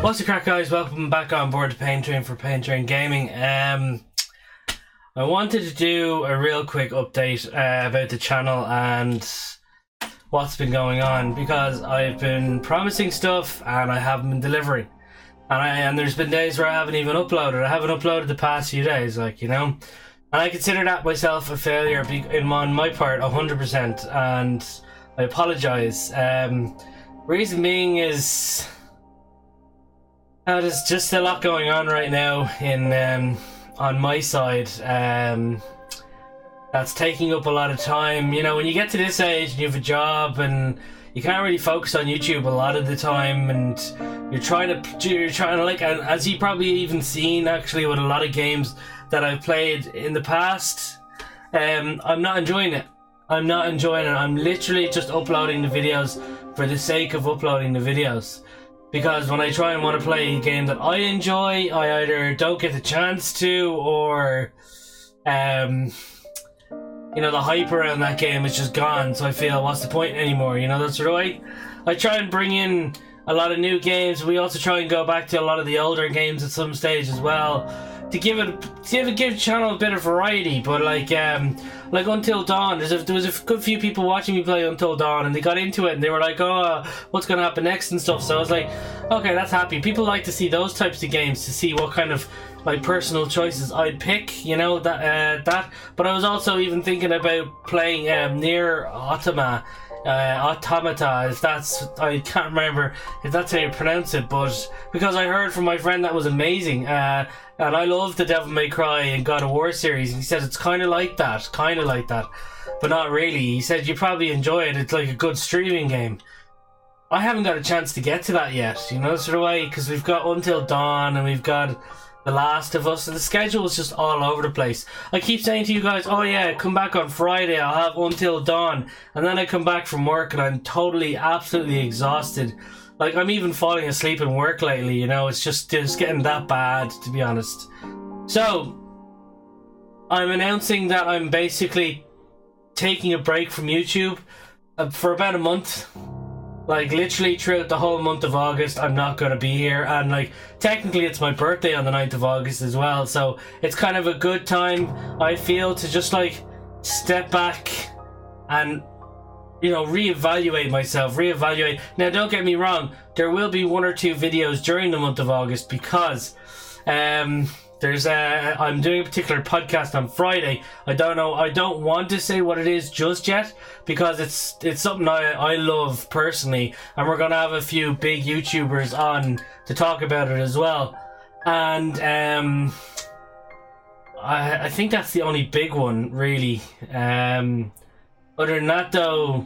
What's the crack, guys? Welcome back on board the Pain Train for Pain Train Gaming. I wanted to do a real quick update about the channel and what's been going on, because I've been promising stuff and I haven't been delivering. And there's been days where I haven't even uploaded. I haven't uploaded the past few days, and I consider that myself a failure on my part, 100%, and I apologise. Reason being is there's just a lot going on right now on my side that's taking up a lot of time. When you get to this age and you have a job and you can't really focus on YouTube a lot of the time, and you're trying to like, and as you probably even seen actually with a lot of games that I've played in the past, I'm not enjoying it. I'm literally just uploading the videos for the sake of uploading the videos. Because when I try and want to play a game that I enjoy, I either don't get the chance to, or the hype around that game is just gone, so I feel, what's the point anymore? That's right. I try and bring in a lot of new games. We also try and go back to a lot of the older games at some stage as well, to give the channel a bit of variety. But like Until Dawn, there was a good few people watching me play Until Dawn, and they got into it and they were like, oh, what's gonna happen next and stuff. So I was like, okay, that's happy. People like to see those types of games, to see what kind of like personal choices I'd pick, that. But I was also even thinking about playing Nier Automata. I can't remember if that's how you pronounce it, but because I heard from my friend that was amazing, and I love the Devil May Cry and God of War series, and he said it's kind of like that, but not really. He said you probably enjoy it. It's like a good streaming game. I haven't got a chance to get to that yet, sort of way, because we've got Until Dawn and we've got The Last of Us, and the schedule is just all over the place. I keep saying to you guys, oh yeah, come back on Friday, I'll have Until Dawn, and then I come back from work and I'm totally, absolutely exhausted. Like, I'm even falling asleep in work lately, it's just getting that bad, to be honest. So, I'm announcing that I'm basically taking a break from YouTube for about a month. Like, literally throughout the whole month of August, I'm not going to be here. And, like, technically it's my birthday on the 9th of August as well. So, it's kind of a good time, I feel, to just, like, step back and, reevaluate myself. Now, don't get me wrong. There will be one or two videos during the month of August, because I'm doing a particular podcast on Friday. I don't want to say what it is just yet, because it's something I love personally, and we're gonna have a few big YouTubers on to talk about it as well. And I think that's the only big one, really. Other than that, though,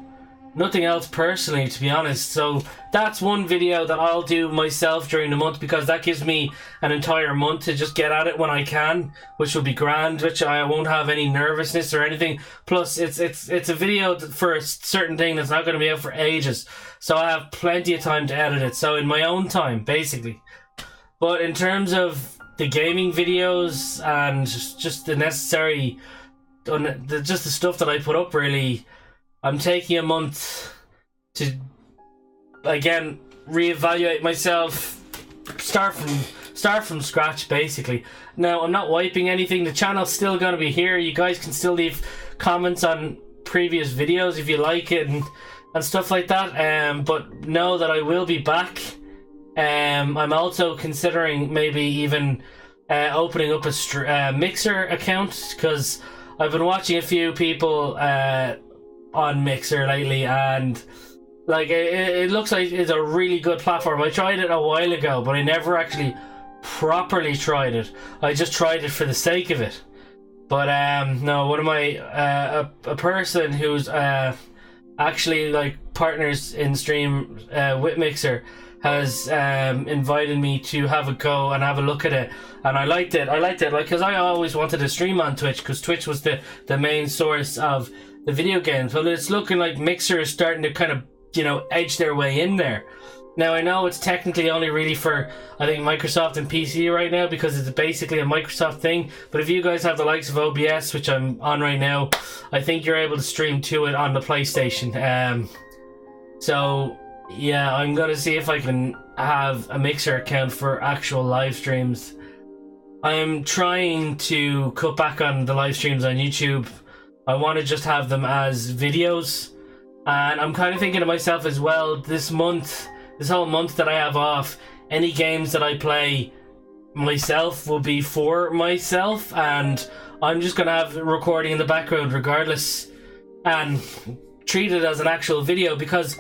nothing else personally, to be honest. So that's one video that I'll do myself during the month, because that gives me an entire month to just get at it when I can, which will be grand, which I won't have any nervousness or anything. Plus, it's a video for a certain thing that's not going to be out for ages, so I have plenty of time to edit it. So in my own time, basically. But in terms of the gaming videos and just the necessary, just the stuff that I put up, really, I'm taking a month to, again, reevaluate myself, start from scratch, basically. Now, I'm not wiping anything. The channel's still going to be here. You guys can still leave comments on previous videos if you like it and stuff like that. But know that I will be back. I'm also considering maybe even opening up a Mixer account, because I've been watching a few people on Mixer lately, and like it looks like it's a really good platform. I tried it a while ago, but I never actually properly tried it. I just tried it for the sake of it. But no, one of my a person who's actually like partners in stream with Mixer has invited me to have a go and have a look at it, and I liked it, like, because I always wanted to stream on Twitch, because Twitch was the main source of the video games. Well, it's looking like Mixer is starting to kind of, edge their way in there. Now, I know it's technically only really for, I think, Microsoft and PC right now, because it's basically a Microsoft thing, but if you guys have the likes of OBS, which I'm on right now, I think you're able to stream to it on the PlayStation. So Yeah, I'm gonna see if I can have a Mixer account for actual live streams. I'm trying to cut back on the live streams on YouTube. I want to just have them as videos. And I'm kind of thinking to myself as well, this whole month that I have off, any games that I play myself will be for myself, and I'm just going to have recording in the background regardless and treat it as an actual video, because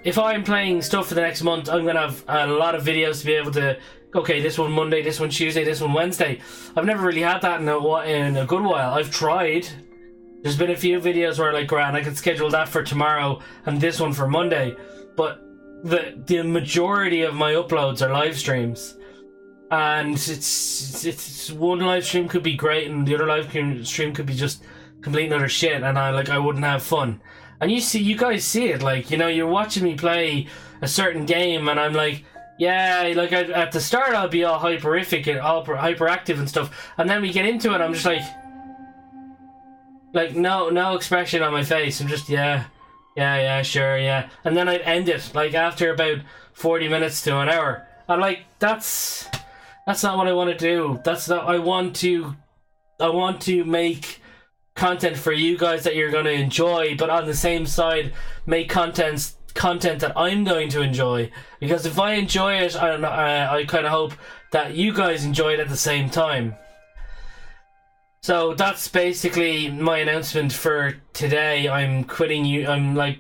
if I'm playing stuff for the next month, I'm going to have a lot of videos to be able to, okay, this one Monday, this one Tuesday, this one Wednesday. I've never really had that in a good while. I've tried. There's been a few videos where like, grand, I can schedule that for tomorrow and this one for Monday, but the majority of my uploads are live streams, and it's one live stream could be great and the other live stream could be just complete and utter shit, and I wouldn't have fun. And you guys see it, like, you know, you're watching me play a certain game and I'm like, yeah, like at the start I'll be all hyperific and all hyperactive and stuff, and then we get into it, I'm just like no expression on my face. I'm just yeah, sure, yeah. And then I'd end it like after about 40 minutes to an hour. I'm like, that's not what I want to do. That's not, I want to make content for you guys that you're going to enjoy, but on the same side make content that I'm going to enjoy, because if I enjoy it, I kind of hope that you guys enjoy it at the same time. So that's basically my announcement for today. I'm quitting I'm like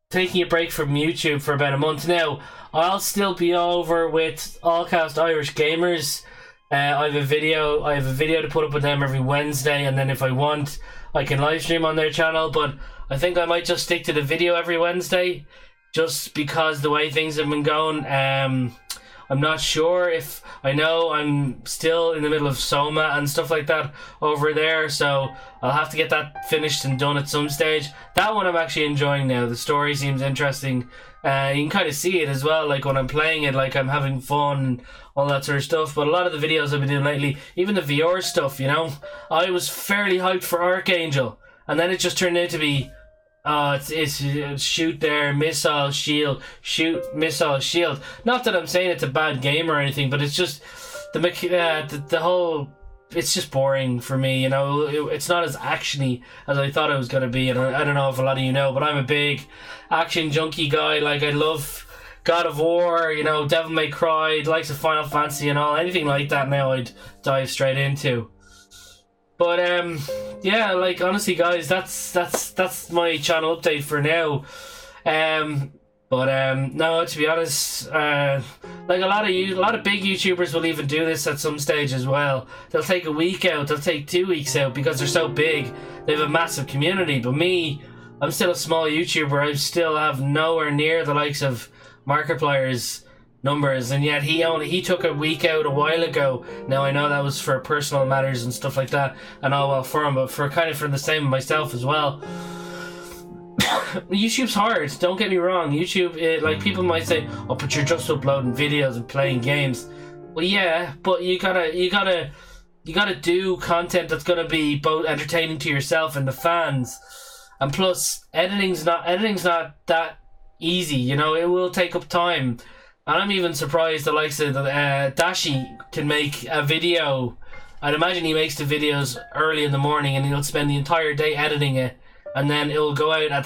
taking a break from YouTube for about a month now. I'll still be over with Allcast Irish Gamers. I have a video to put up with them every Wednesday, and then if I want, I can live stream on their channel. But I think I might just stick to the video every Wednesday, just because the way things have been going. I'm not sure if, I know I'm still in the middle of Soma and stuff like that over there, so I'll have to get that finished and done at some stage. That one I'm actually enjoying now. The story seems interesting. You can kind of see it as well, like when I'm playing it, like I'm having fun and all that sort of stuff. But a lot of the videos I've been doing lately, even the VR stuff, you know, I was fairly hyped for Archangel, and then it just turned out to be it's shoot there, missile, shield, shoot, missile, shield. Not that I'm saying it's a bad game or anything, but it's just the whole, it's just boring for me, you know. It's not as actiony as I thought it was going to be, and I don't know if a lot of you know, but I'm a big action junkie guy. Like, I love God of War, you know, Devil May Cry, the likes of Final Fantasy and all, anything like that now I'd dive straight into. But yeah, like, honestly guys, that's my channel update for now. No, to be honest, like a lot of big YouTubers will even do this at some stage as well. They'll take a week out, they'll take 2 weeks out because they're so big. They have a massive community. But me, I'm still a small YouTuber. I still have nowhere near the likes of Markiplier's numbers, and yet he took a week out a while ago. Now I know that was for personal matters and stuff like that, and all well for him, but for the same myself as well. YouTube's hard, don't get me wrong. YouTube, like, people might say, oh, but you're just uploading videos and playing games. Well, yeah, but you gotta do content that's gonna be both entertaining to yourself and the fans. And plus, editing's not that easy, you know. It will take up time. And I'm even surprised the likes of Dashi can make a video. I'd imagine he makes the videos early in the morning and he'll spend the entire day editing it, and then it'll go out at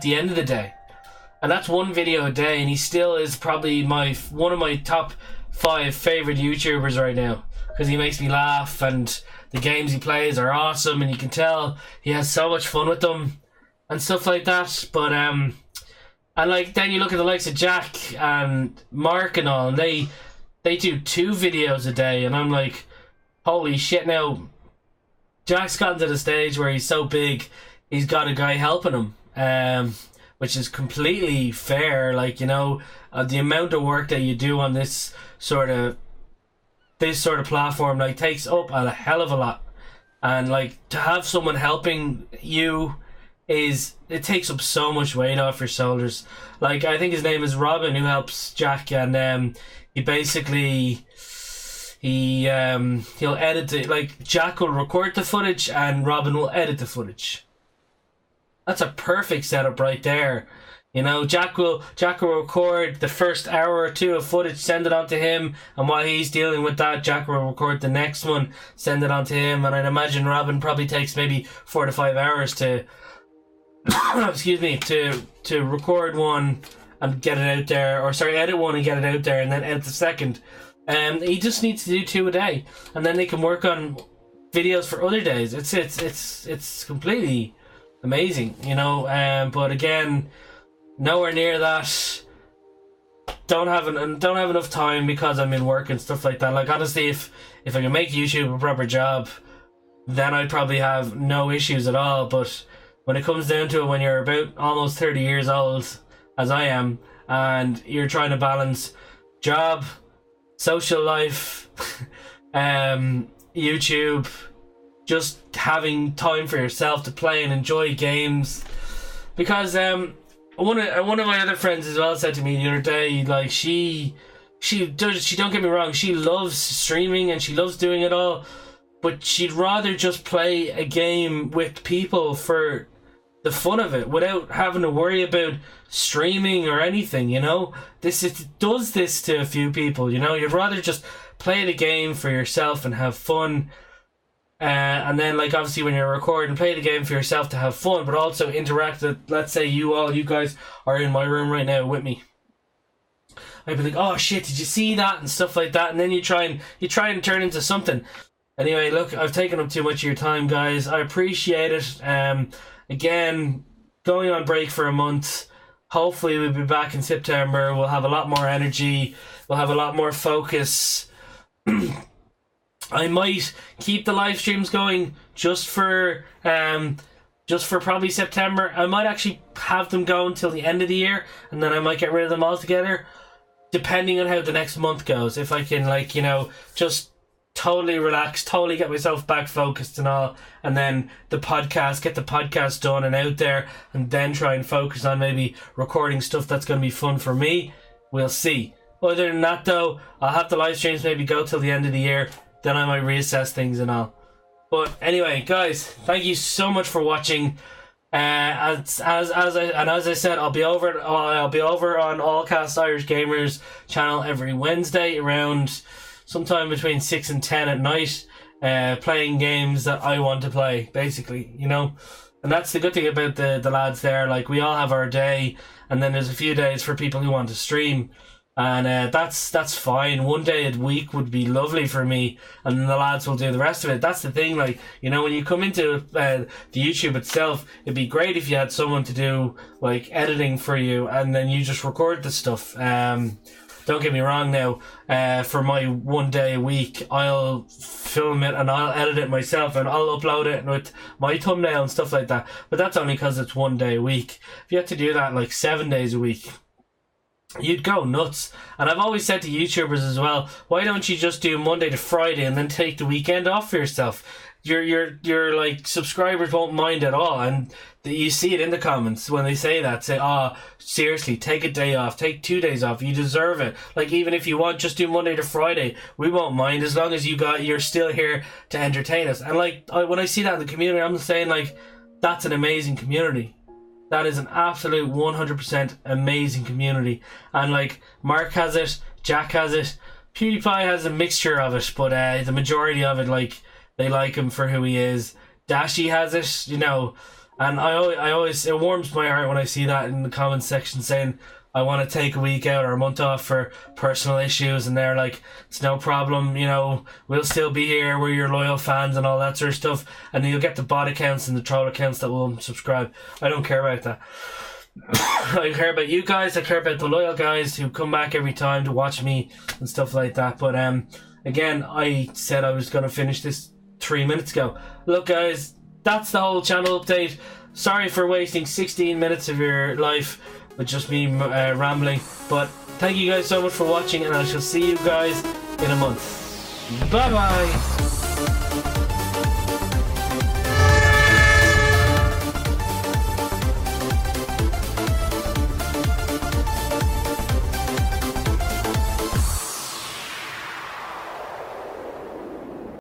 the end of the day. And that's one video a day, and he still is probably one of my top 5 favorite YouTubers right now, because he makes me laugh and the games he plays are awesome, and you can tell he has so much fun with them and stuff like that. But and like, then you look at the likes of Jack and Mark and all, and they do 2 videos a day, and I'm like, holy shit. Now Jack's gotten to the stage where he's so big, he's got a guy helping him, which is completely fair. Like, you know, the amount of work that you do on this sort of platform, like, takes up a hell of a lot, and like, to have someone helping you it takes up so much weight off your shoulders. Like, I think his name is Robin, who helps Jack, and he basically he'll edit it. Like, Jack will record the footage and Robin will edit the footage. That's a perfect setup right there. You know, Jack will record the first hour or two of footage, send it on to him, and while he's dealing with that, Jack will record the next one, send it on to him, and I'd imagine Robin probably takes maybe 4 to 5 hours to excuse me, to record one and get it out there, or sorry, edit one and get it out there, and then edit the second. He just needs to do 2 a day, and then they can work on videos for other days. It's completely amazing, you know. But again, nowhere near that. Don't have enough time because I'm in work and stuff like that. Like, honestly, if I can make YouTube a proper job, then I'd probably have no issues at all. But when it comes down to it, when you're about almost 30 years old, as I am, and you're trying to balance job, social life, YouTube, just having time for yourself to play and enjoy games, because one of my other friends as well said to me the other day, like, she don't get me wrong, she loves streaming and she loves doing it all, but she'd rather just play a game with people for the fun of it without having to worry about streaming or anything, you know. It does this to a few people, you know. You'd rather just play the game for yourself and have fun, and then, like, obviously when you're recording, play the game for yourself to have fun, but also interact with, let's say you guys are in my room right now with me. I'd be like, oh shit, did you see that, and stuff like that, and then you try and turn into something. Anyway, look, I've taken up too much of your time, guys. I appreciate it. Again, going on break for a month. Hopefully we'll be back in September. We'll have a lot more energy. We'll have a lot more focus. I might keep the live streams going just for probably September. I might actually have them go until the end of the year, and then I might get rid of them altogether, depending on how the next month goes. If I can, like, you know, just totally relax, totally get myself back focused and all, and then get the podcast done and out there, and then try and focus on maybe recording stuff that's going to be fun for me. We'll see. Other than that, though, I'll have the live streams maybe go till the end of the year, then I might reassess things and all. But anyway, guys, thank you so much for watching. As I said, I'll be over on Allcast Irish Gamers channel every Wednesday around sometime between 6 and 10 at night, playing games that I want to play, basically, you know. And that's the good thing about the lads there. Like, we all have our day, and then there's a few days for people who want to stream, and that's fine. One day a week would be lovely for me, and then the lads will do the rest of it. That's the thing, like, you know, when you come into the YouTube itself, it'd be great if you had someone to do, like, editing for you, and then you just record the stuff. Don't get me wrong now, for my one day a week, I'll film it and I'll edit it myself and I'll upload it with my thumbnail and stuff like that. But that's only because it's one day a week. If you had to do that like 7 days a week, you'd go nuts. And I've always said to YouTubers as well, why don't you just do Monday to Friday and then take the weekend off for yourself? Your like subscribers won't mind at all, and you see it in the comments when they say that. Say, oh, seriously, take a day off, take 2 days off, you deserve it. Like, even if you want, just do Monday to Friday, we won't mind, as long as you're still here to entertain us. And like, when I see that in the community, I'm saying, like, that's an amazing community. That is an absolute 100% amazing community. And like, Mark has it, Jack has it, PewDiePie has a mixture of it, but the majority of it, like, they like him for who he is. Dashi has it, you know, and I always, it warms my heart when I see that in the comments section saying, I want to take a week out or a month off for personal issues, and they're like, it's no problem, you know, we'll still be here, we're your loyal fans and all that sort of stuff, and then you'll get the bot accounts and the troll accounts that will unsubscribe. I don't care about that. I care about you guys, I care about the loyal guys who come back every time to watch me and stuff like that. But again, I said I was going to finish this 3 minutes ago. Look, guys, that's the whole channel update. Sorry for wasting 16 minutes of your life with just me rambling, but thank you guys so much for watching, and I shall see you guys in a month. Bye bye.